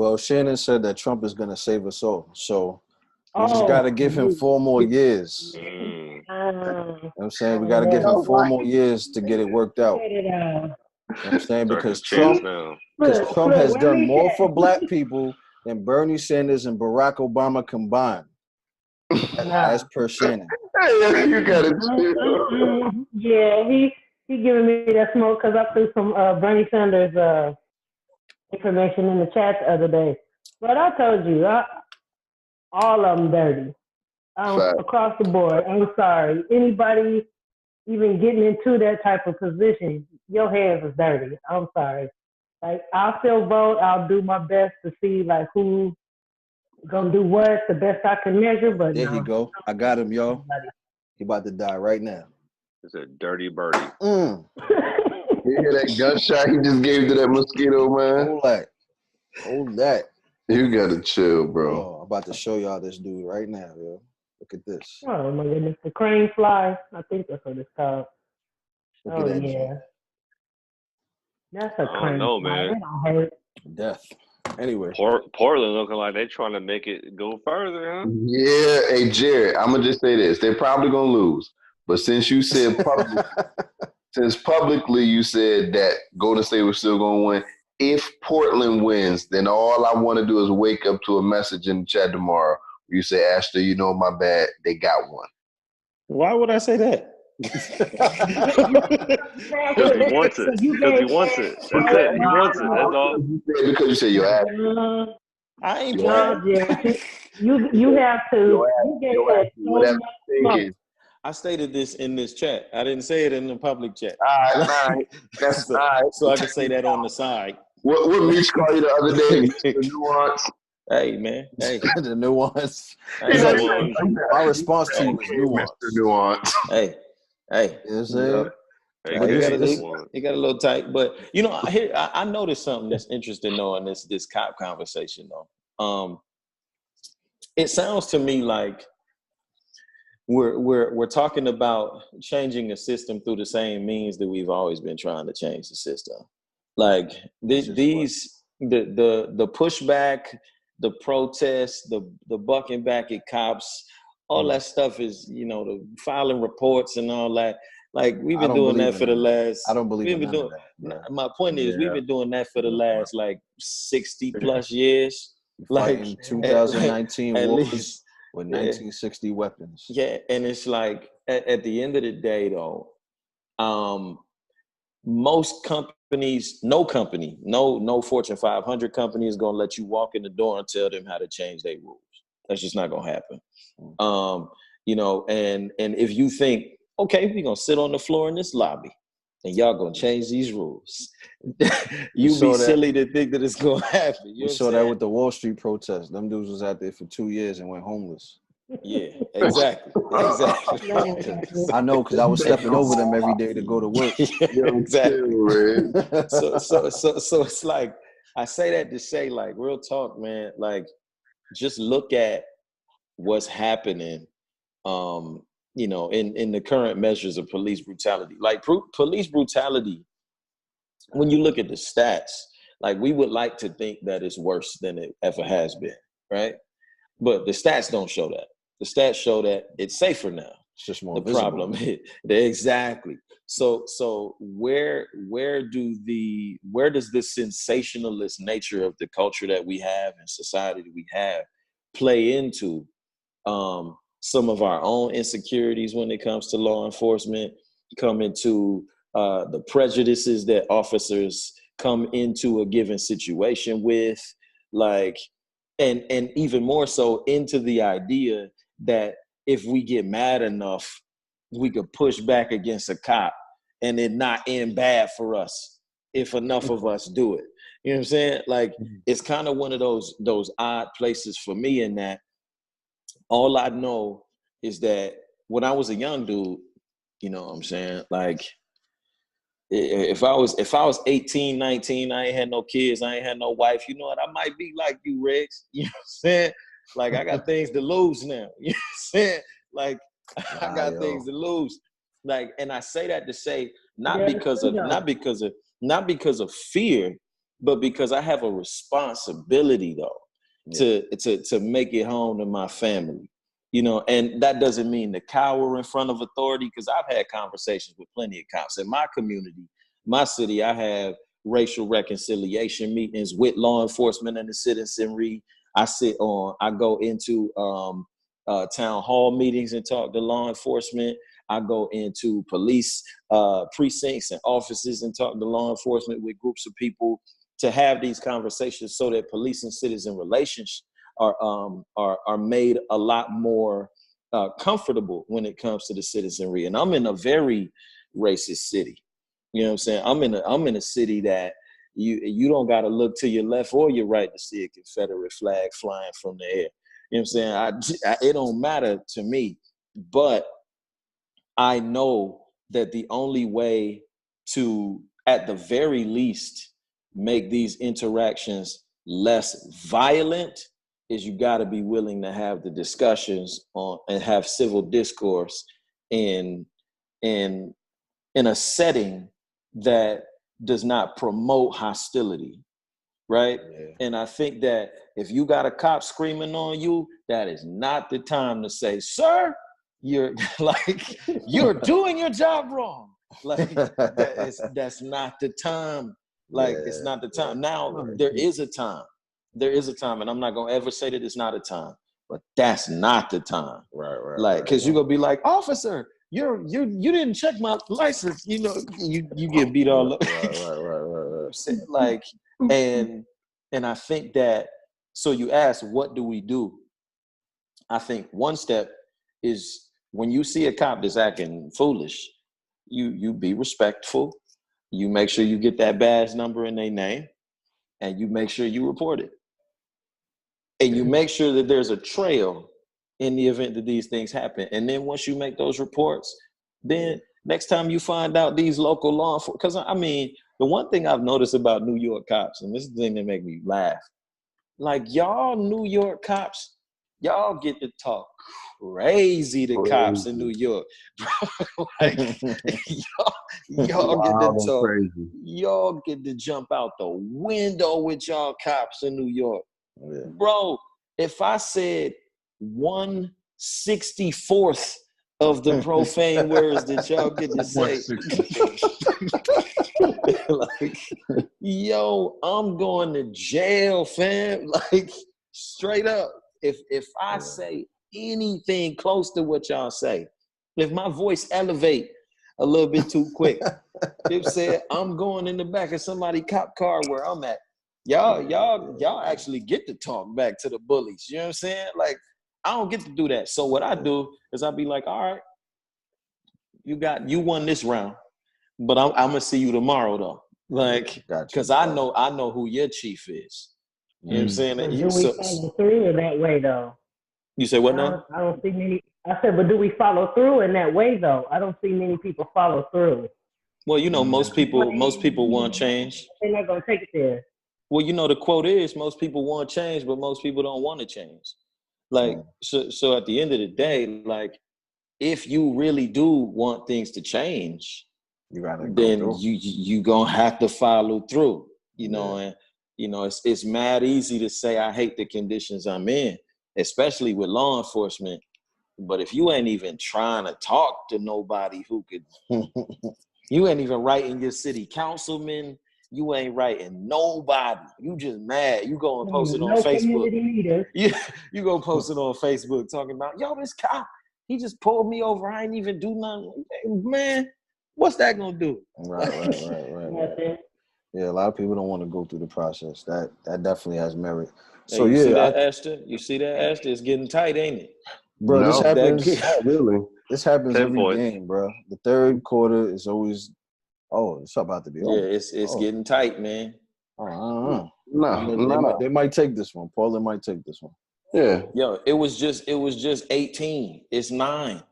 Well, Shannon said that Trump is going to save us all. So we just got Oh, to give him 4 more years. Mm. You know what I'm saying? We got to give him 4 more years to get it worked out. You know what I'm saying? Start Because the chance Trump, now. because Trump look, has let done me more check. for black people than Bernie Sanders and Barack Obama combined, Nah. as per Shannon. Hey, you got it. Yeah, he giving me that smoke because I threw some Bernie Sanders information in the chat the other day. But I told you, all of them dirty. Fact. Across the board. I'm sorry. Anybody even getting into that type of position, your hands is dirty. I'm sorry. Like, I'll still vote. I'll do my best to see like who gonna do what the best I can measure. But There he no. go. I got him, y'all. He about to die right now. It's a dirty birdie. You hear that gunshot he just gave to that mosquito, man? Hold that. You gotta chill, bro. Oh, I'm about to show y'all this dude right now, yo. Look at this. Oh my goodness, the crane fly. I think that's what it's called. Look Oh at that yeah, joint. that's a I crane don't know, fly. man. It don't hurt. Death. Anyway. Portland looking like they trying to make it go further, huh? Yeah, hey Jared, I'm gonna just say this: they're probably gonna lose, but since you said publicly you said that Golden State was still gonna win. If Portland wins, then all I want to do is wake up to a message in the chat tomorrow. You say, Ashley, you know my bad. They got one. Why would I say that? Because he wants it. Because he wants it. That's it. He wants it. That's all. Because you said your ass. I ain't No, playing. Jared, you have to. You gave that so Whatever much you're smoke. thinking. I stated this in this chat. I didn't say it in the public chat. All right. That's so, all right. so I can say that on the side. What Meech called you the other day? Mr. Nuance. Hey, man. Hey. The nuance. Hey, My response to you was nuance. Mr. Nuance. Hey. You know what I'm saying? It got a little tight, but you know, I noticed something that's interesting though in this cop conversation though. It sounds to me like we're talking about changing a system through the same means that we've always been trying to change the system. Like the pushback, the protests, the bucking back at cops, all that stuff is, you know, the filing reports and all that. Like we've been doing that for the last. I don't believe in none of that. My point is, we've been doing that for the last like 60 plus years. Like in 2019 at wars least, with 1960 weapons. Yeah, and it's like at the end of the day, though, most companies, no Fortune 500 company is gonna let you walk in the door and tell them how to change their rules. That's just not gonna happen. You know, and if you think, okay, we're gonna sit on the floor in this lobby and y'all gonna change these rules, you be silly to think that it's gonna happen. You saw that with the Wall Street protests. Them dudes was out there for 2 years and went homeless. Yeah, exactly. I know, because I was stepping over them every day to go to work. Exactly. So it's like, I say that to say, like, real talk, man, like, just look at what's happening, you know, in the current measures of police brutality. Like police brutality, when you look at the stats, like we would like to think that it's worse than it ever has been, right? But the stats don't show that. The stats show that it's safer now. It's just more the visible. problem. Exactly. So where does this sensationalist nature of the culture that we have and society that we have play into some of our own insecurities when it comes to law enforcement, come into the prejudices that officers come into a given situation with, like, and even more so into the idea that if we get mad enough, we could push back against a cop and it not end bad for us if enough of us do it. You know what I'm saying? Like, it's kind of one of those odd places for me, in that all I know is that when I was a young dude, you know what I'm saying? Like, if I was 18, 19, I ain't had no kids, I ain't had no wife, you know what? I might be like you, Rigz. You know what I'm saying? Like, I got things to lose now. You know what I'm saying? Like, I got things to lose. Like, and I say that to say not because of fear, but because I have a responsibility though to make it home to my family. You know, and that doesn't mean to cower in front of authority, because I've had conversations with plenty of cops in my community, my city. I have racial reconciliation meetings with law enforcement and the citizenry. I go into town hall meetings and talk to law enforcement. I go into police precincts and offices and talk to law enforcement with groups of people to have these conversations so that police and citizen relations are made a lot more comfortable when it comes to the citizenry. And I'm in a very racist city. You know what I'm saying? I'm in a city that you don't got to look to your left or your right to see a Confederate flag flying from the air. You know what I'm saying? It don't matter to me, but I know that the only way to, at the very least, make these interactions less violent is you got to be willing to have the discussions on and have civil discourse in a setting that does not promote hostility, right? Yeah. And I think that if you got a cop screaming on you, that is not the time to say, "Sir, you're like you're doing your job wrong." Like that's not the time. Like it's not the time. Now there is a time. There is a time, and I'm not gonna ever say that it's not a time, but that's not the time. Right. Like, because you're gonna be like, "Officer, you didn't check my license." You know, you get beat all up. Right. Like, and I think that. So you ask, what do we do? I think one step is when you see a cop that's acting foolish, you be respectful. You make sure you get that badge number in their name, and you make sure you report it. And you make sure that there's a trail in the event that these things happen. And then once you make those reports, then next time you find out these local law enforcement, because I mean, the one thing I've noticed about New York cops, and this is the thing that make me laugh, like y'all New York cops, y'all get to talk crazy to cops in New York. Like, y'all get to talk crazy. Y'all get to jump out the window with y'all cops in New York. Yeah. Bro, if I said 1/64th of the profane words that y'all get to say, like, yo, I'm going to jail, fam. Like, straight up. If I say anything close to what y'all say, if my voice elevate a little bit too quick, if said I'm going in the back of somebody's cop car where I'm at, y'all actually get to talk back to the bullies. You know what I'm saying? Like, I don't get to do that. So what I do is I be like, all right, you won this round, but I'm gonna see you tomorrow though. Like, because I know who your chief is. You know what I'm saying? But do we follow through in that way though? You say what now? I don't see many. I said, but do we follow through in that way though? I don't see many people follow through. Well, you know, most people want change. They're not gonna take it there. Well, you know, the quote is most people want change, but most people don't want to change. Like, so at the end of the day, like, if you really do want things to change, then you gonna have to follow through. You know, and you know, it's mad easy to say I hate the conditions I'm in, especially with law enforcement. But if you ain't even trying to talk to nobody who could, you ain't even writing your city councilman. You ain't writing nobody. You just mad. You go and post it on Facebook. You go post it on Facebook talking about, yo, this cop, he just pulled me over. I ain't even do nothing. Man, what's that gonna do? Right. Yeah, a lot of people don't want to go through the process. That definitely has merit. So hey, you see that, Esther? You see that, Esther? It's getting tight, ain't it? Bro, this happens. Really? This happens every game, bro. The third quarter is always. Oh, it's about to be over. Yeah, it's getting tight, man. I don't know. They might take this one. Portland might take this one. Yeah. Yo, it was just 18. It's 9.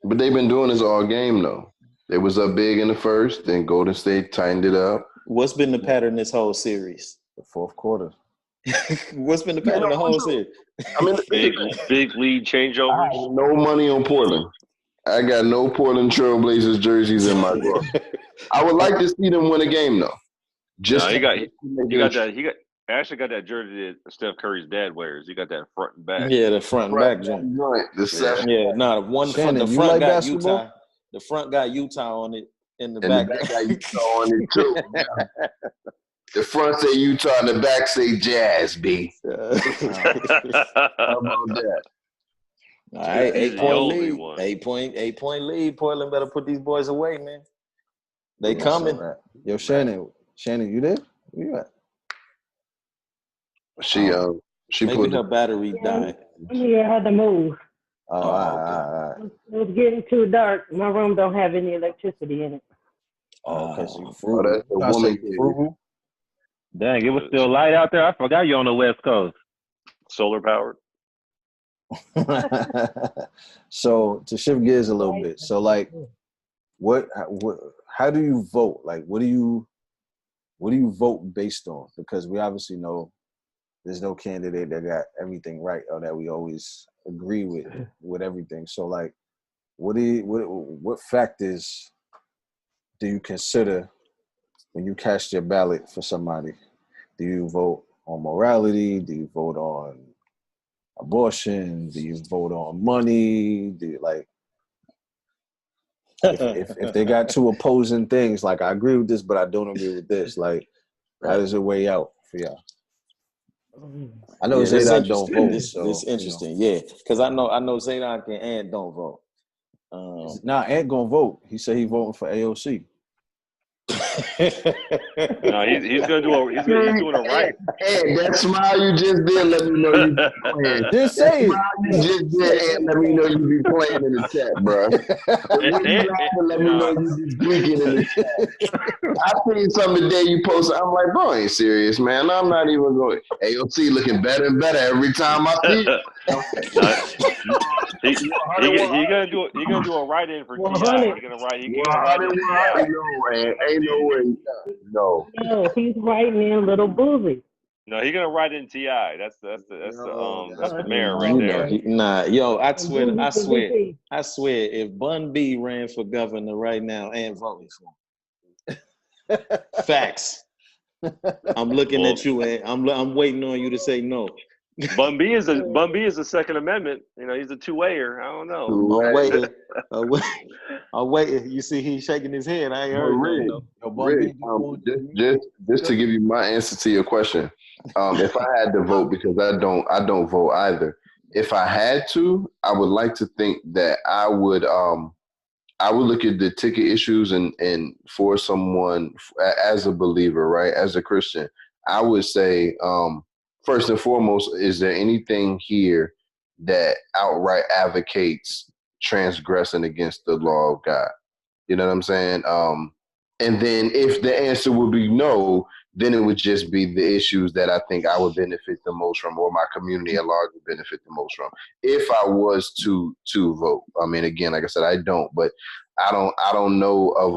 But they've been doing this all game though. They was up big in the first, then Golden State tightened it up. What's been the pattern this whole series? The fourth quarter. What's been the pattern the whole series? I mean, big lead changeovers. No money on Portland. I got no Portland Trailblazers jerseys in my drawer. I would like to see them win a game though. Just No, to he got that. He got Ashley got that jersey that Steph Curry's dad wears. He got that front and back. Yeah, the front and back joint. The Steph Yeah, no, the Shannon, you front like got basketball? Utah. The front got Utah on it, and the and back. the back got Utah on it too. Yeah. The front say Utah and the back say Jazz, B. How about that? All right, He's 8 the point only lead. one. 8-point lead. Portland better put these boys away, man. They Yeah, coming. so, yo, Shannon, you there? Where you at? She Maybe put her battery died. I'm here. I had to move. Oh, Oh, all okay. right. It was getting too dark. My room don't have any electricity in it. Oh, okay, so you Oh, frugal. that's a woman thing. Frugal? Dang, it was still light out there. I forgot you on the West Coast. Solar powered. So to shift gears a little bit, so like, how do you vote? Like, what do you vote based on? Because we obviously know there's no candidate that got everything right or that we always agree with everything. So like, what factors do you consider when you cast your ballot for somebody? Do you vote on morality? Do you vote on abortion? Do you vote on money? Do you like if they got two opposing things, like I agree with this, but I don't agree with this, like how does it weigh out for y'all? I know Zadok don't vote. This interesting, yeah, because I know Zadok and Ant don't vote. Nah, Ant gonna vote. He said he voting for AOC. No, he's doing a right. Hey, that smile you just did let me know you be playing. Just say it. You just did and let me know you be playing in the chat, bro. When you laughing, let me know you be tweaking in the chat. I seen something today you posted. I'm like, bro, ain't serious, man. I'm not even going. AOC looking better and better every time I see it. He gonna do a write in for T.I. He gonna write in. Ain't no way. No. No, he's writing in Little Boozy. No, he's gonna write in T.I. That's the mayor right there. Yo, I swear, if Bun B ran for governor right now and voted for him. Facts. I'm looking at you and I'm waiting on you to say no. Bun B is a Second Amendment. You know, he's a two-wayer. I don't know. I'm waiting. You see, he's shaking his head. I ain't heard that. Just to give you my answer to your question, if I had to vote, because I don't vote either. If I had to, I would like to think that I would look at the ticket issues and for someone as a believer, right, as a Christian, I would say. First and foremost, is there anything here that outright advocates transgressing against the law of God? You know what I'm saying? And then if the answer would be no, then it would just be the issues that I think I would benefit the most from, or my community at large would benefit the most from, if I was to vote. I mean, again, like I said, I don't, but I don't know of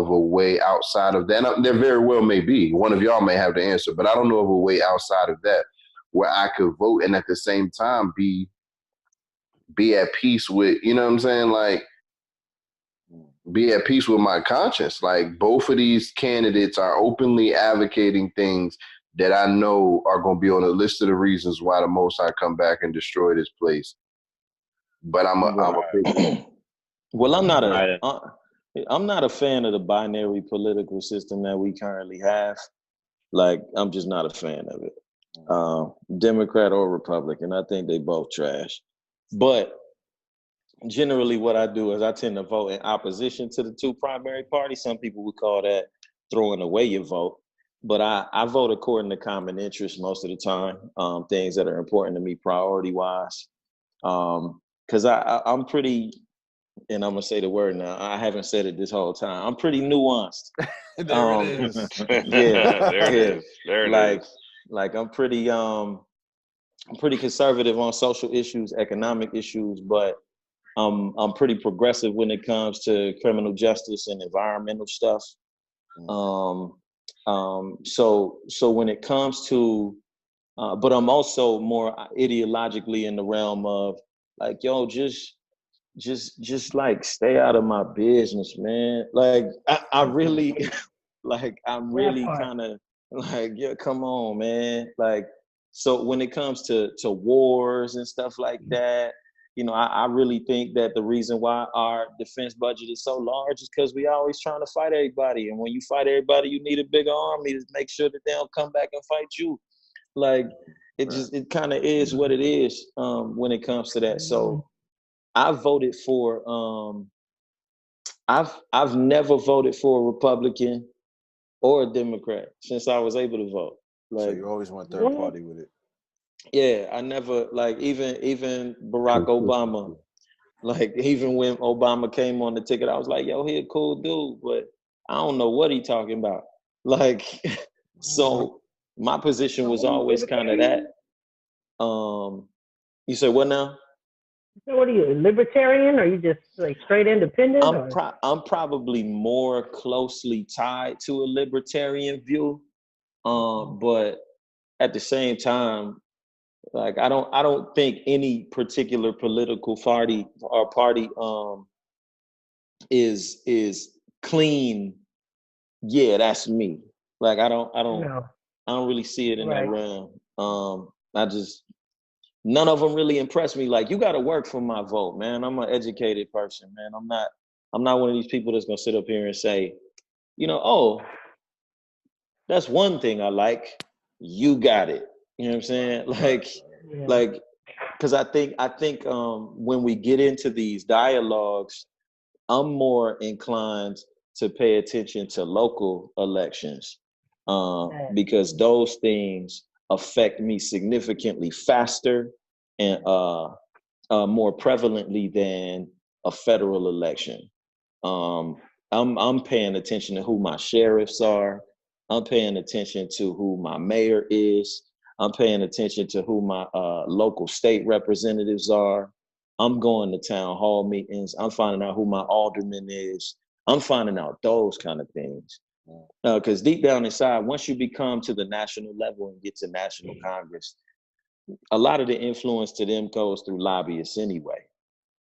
a way outside of that. And there very well may be. One of y'all may have the answer, but I don't know of a way outside of that where I could vote and at the same time be at peace with, you know what I'm saying? Like, be at peace with my conscience. Like, both of these candidates are openly advocating things that I know are going to be on a list of the reasons why the Most High come back and destroy this place. But I'm a big Well, I'm not a fan of the binary political system that we currently have. Like, I'm just not a fan of it. Democrat or Republican, I think they both trash. But generally what I do is I tend to vote in opposition to the two primary parties. Some people would call that throwing away your vote. But I vote according to common interest most of the time, things that are important to me priority-wise. Because I'm pretty, and I'm going to say the word now, I haven't said it this whole time, I'm pretty nuanced. There it is. There it is. Like I'm pretty conservative on social issues, economic issues, but I'm pretty progressive when it comes to criminal justice and environmental stuff. So when it comes to, but I'm also more ideologically in the realm of like, yo, just like stay out of my business, man. Like I really, Like, I'm That really part. kind of like, yeah, come on, man. Like, so when it comes to wars and stuff like that, you know, I really think that the reason why our defense budget is so large is because we always trying to fight everybody. And when you fight everybody, you need a bigger army to make sure that they don't come back and fight you. Like, it kind of is what it is when it comes to that. So I voted for I've never voted for a Republican or a Democrat since I was able to vote. So Like, you always want third party with it. yeah, I never, like, even Barack Obama, like, even when Obama came on the ticket, I was like, yo, he a cool dude, but I don't know what he talking about. Like, so my position was always kind of that. You said what now? So what are you, a libertarian, or you just like straight independent? I'm probably more closely tied to a libertarian view, but at the same time, like, I don't think any particular political party is clean. Yeah, that's me. Like, I don't really see it in that realm. None of them really impress me. Like, you got to work for my vote, man. I'm an educated person, man. I'm not one of these people that's gonna sit up here and say, you know, oh, that's one thing I like. You got it. You know what I'm saying? Like, because I think when we get into these dialogues, I'm more inclined to pay attention to local elections because those things affect me significantly faster and more prevalently than a federal election. I'm paying attention to who my sheriffs are. I'm paying attention to who my mayor is. I'm paying attention to who my local state representatives are. I'm going to town hall meetings. I'm finding out who my alderman is. I'm finding out those kind of things. Because deep down inside, once you become to the national level and get to national Congress, a lot of the influence to them goes through lobbyists anyway.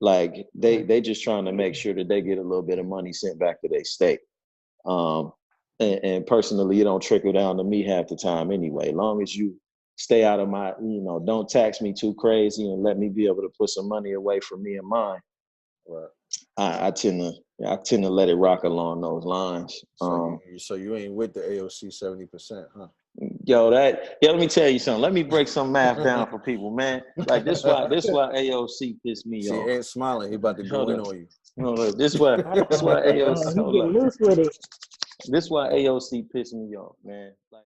Like, they just trying to make sure that they get a little bit of money sent back to their state. And personally, it don't trickle down to me half the time anyway. Long as you stay out of my, don't tax me too crazy and let me be able to put some money away for me and mine. Right. I tend to let it rock along those lines. So you ain't with the AOC 70%, huh? Let me tell you something. Let me break some math down for people, man. Like, this why AOC pissed me off. See, Ant smiling. He about to go in on you. No, this why AOC. He get loose with it. This why AOC pissed me off, man. Like,